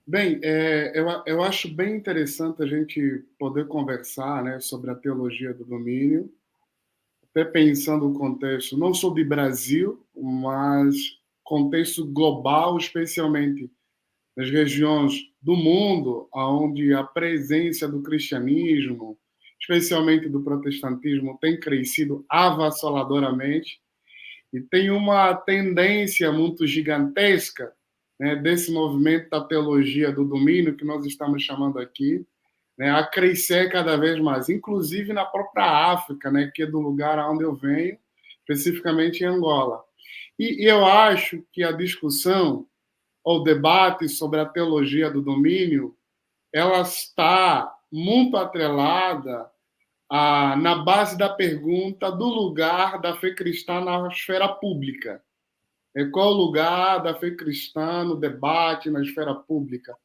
Bem, eu acho bem interessante a gente poder conversar, né, sobre a teologia do domínio, até pensando o contexto, não só de Brasil, mas contexto global, especialmente nas regiões do mundo onde a presença do cristianismo, especialmente do protestantismo, tem crescido avassaladoramente e tem uma tendência muito gigantesca, né, desse movimento da teologia do domínio que nós estamos chamando aqui, né, a crescer cada vez mais, inclusive na própria África, né, que é do lugar onde eu venho, especificamente em Angola. E eu acho que a discussão ou debate sobre a teologia do domínio, ela está muito atrelada na base da pergunta do lugar da fé cristã na esfera pública. Qual o lugar da fé cristã no debate, na esfera pública?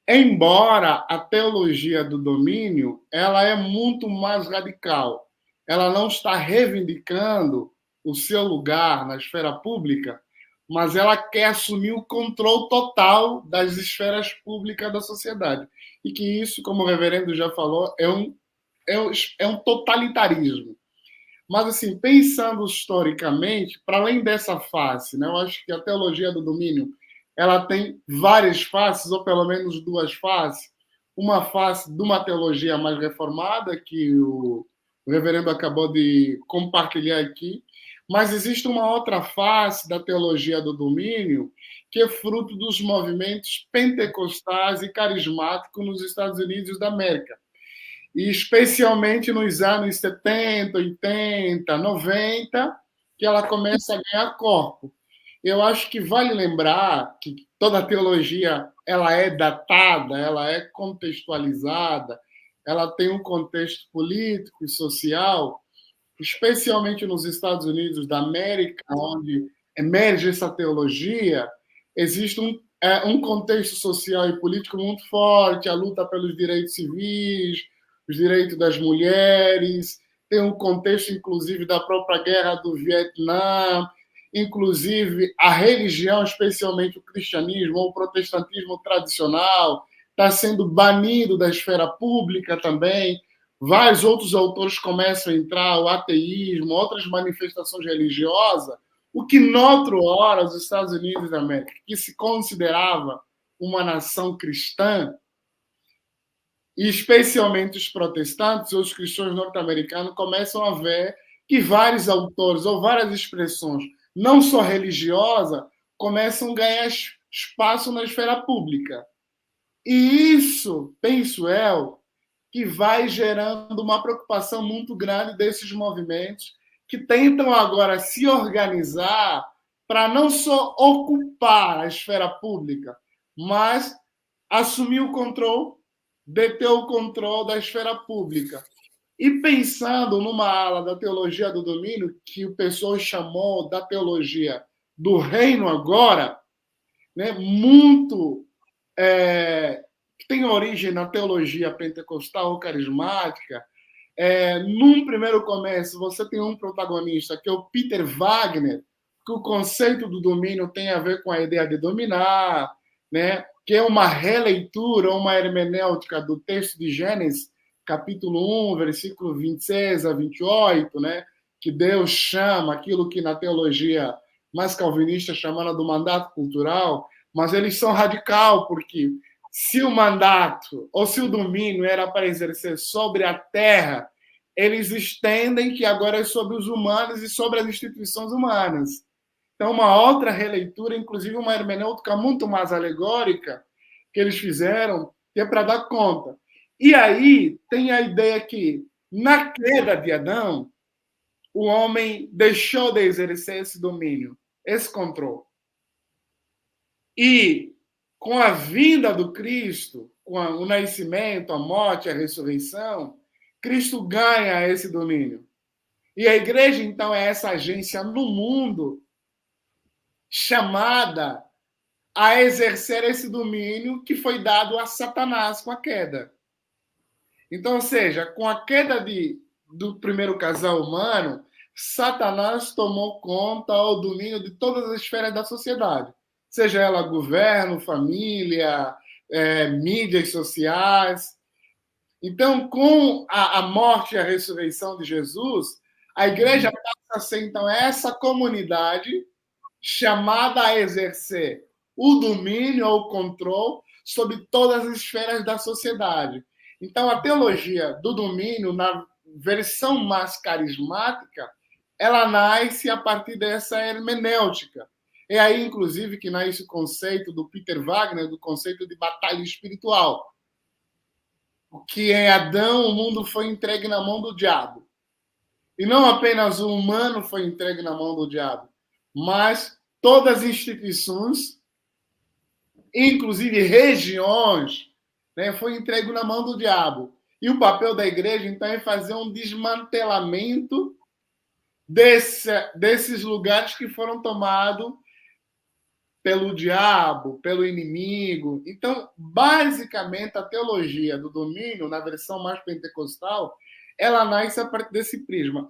Embora a teologia do domínio ela é muito mais radical, ela não está reivindicando o seu lugar na esfera pública, mas ela quer assumir o controle total das esferas públicas da sociedade. E que isso, como o reverendo já falou, é um totalitarismo. Mas, assim, pensando historicamente, para além dessa face, né, eu acho que a teologia do domínio ela tem várias faces, ou pelo menos duas faces. Uma face de uma teologia mais reformada, que o reverendo acabou de compartilhar aqui, mas existe uma outra face da teologia do domínio, que é fruto dos movimentos pentecostais e carismáticos nos Estados Unidos da América, e especialmente nos anos 70, 80, 90, que ela começa a ganhar corpo. Eu acho que vale lembrar que toda a teologia ela é datada, ela é contextualizada, ela tem um contexto político e social, especialmente nos Estados Unidos da América, onde emerge essa teologia, existe um contexto social e político muito forte, a luta pelos direitos civis, os direitos das mulheres, tem um contexto, inclusive, da própria guerra do Vietnã, inclusive a religião, especialmente o cristianismo ou o protestantismo tradicional, está sendo banido da esfera pública também. Vários outros autores começam a entrar, o ateísmo, outras manifestações religiosas, o que, noutra hora, os Estados Unidos da América, que se considerava uma nação cristã, e especialmente os protestantes ou os cristãos norte-americanos, começam a ver que vários autores ou várias expressões, não só religiosas, começam a ganhar espaço na esfera pública. E isso, penso eu, que vai gerando uma preocupação muito grande desses movimentos que tentam agora se organizar para não só ocupar a esfera pública, mas assumir o controle, deter o controle da esfera pública. E pensando numa ala da teologia do domínio, que o pessoal chamou da teologia do reino agora, né, muito que tem origem na teologia pentecostal ou carismática, num primeiro começo, você tem um protagonista, que é o Peter Wagner, que o conceito do domínio tem a ver com a ideia de dominar, né? Que é uma releitura, uma hermenêutica do texto de Gênesis, capítulo 1, versículo 26 a 28, né? Que Deus chama aquilo que na teologia mais calvinista chamada do mandato cultural, mas eles são radical, porque se o mandato ou se o domínio era para exercer sobre a terra, eles estendem que agora é sobre os humanos e sobre as instituições humanas. Então, uma outra releitura, inclusive uma hermenêutica muito mais alegórica, que eles fizeram, que é para dar conta. E aí tem a ideia que, na queda de Adão, o homem deixou de exercer esse domínio, esse controle. E com a vinda do Cristo, com o nascimento, a morte, a ressurreição, Cristo ganha esse domínio. E a igreja, então, é essa agência no mundo chamada a exercer esse domínio que foi dado a Satanás com a queda. Então, ou seja, com a queda do primeiro casal humano, Satanás tomou conta ou domínio de todas as esferas da sociedade, seja ela governo, família, mídias sociais. Então, com a morte e a ressurreição de Jesus, a igreja passa a ser, então, essa comunidade chamada a exercer o domínio ou o controle sobre todas as esferas da sociedade. Então, a teologia do domínio, na versão mais carismática, ela nasce a partir dessa hermenêutica. É aí, inclusive, que nasce o conceito do Peter Wagner, do conceito de batalha espiritual. Que em Adão o mundo foi entregue na mão do diabo. E não apenas o humano foi entregue na mão do diabo, mas todas as instituições, inclusive regiões, né, foi entregue na mão do diabo. E o papel da igreja, então, é fazer um desmantelamento desses lugares que foram tomados pelo diabo, pelo inimigo. Então, basicamente, a teologia do domínio, na versão mais pentecostal, ela nasce a partir desse prisma.